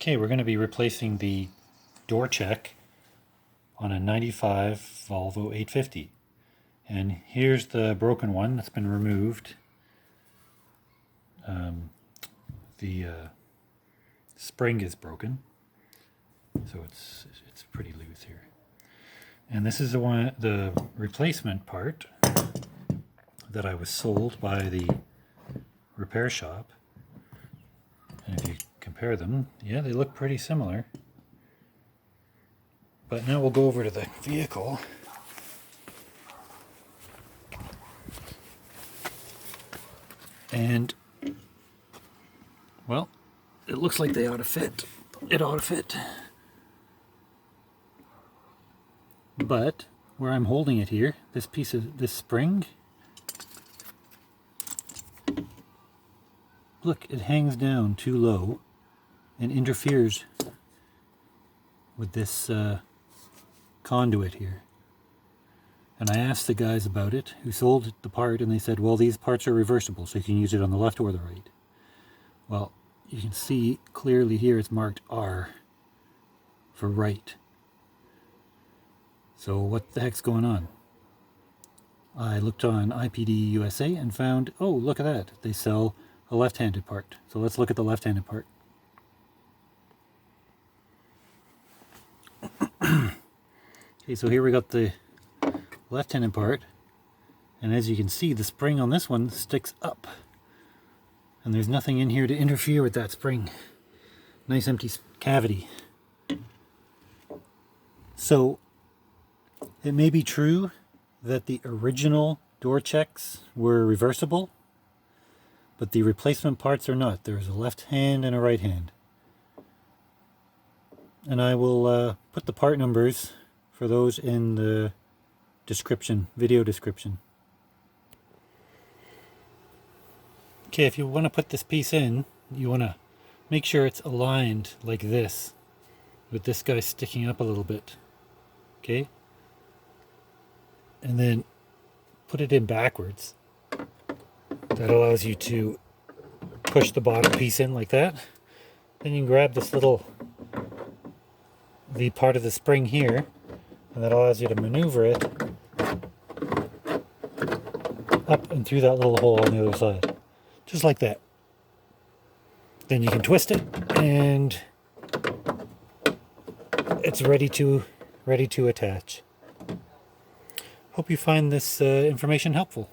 Okay, we're going to be replacing the door check on a 95 Volvo 850. And here's the broken one that's been removed. The spring is broken, so it's pretty loose here. And this is the replacement part that I was sold by the repair shop. And if you compare them, yeah, they look pretty similar. But now we'll go over to the vehicle. And, well, it looks like they ought to fit. It ought to fit. But where I'm holding it here, this piece of this spring, look, it hangs down too low and interferes with this conduit here. And I asked the guys about it who sold the part, and they said, well, these parts are reversible, so you can use it on the left or the right. Well, you can see clearly here it's marked R for right. So what the heck's going on? I looked on IPD USA and found, oh, look at that. They sell a left-handed part. So let's look at the left-handed part. Okay, so here we got the left-handed part, and as you can see, the spring on this one sticks up, and there's nothing in here to interfere with that spring. Nice empty cavity. So it may be true that the original door checks were reversible, but the replacement parts are not. There's a left hand and a right hand. And I will put the part numbers for those in the description, video description. Okay, if you want to put this piece in, you want to make sure it's aligned like this, with this guy sticking up a little bit. Okay? And then put it in backwards. That allows you to push the bottom piece in like that. Then you can grab this the part of the spring here, and that allows you to maneuver it up and through that little hole on the other side. Just like that. Then you can twist it, and it's ready to attach. Hope you find this information helpful.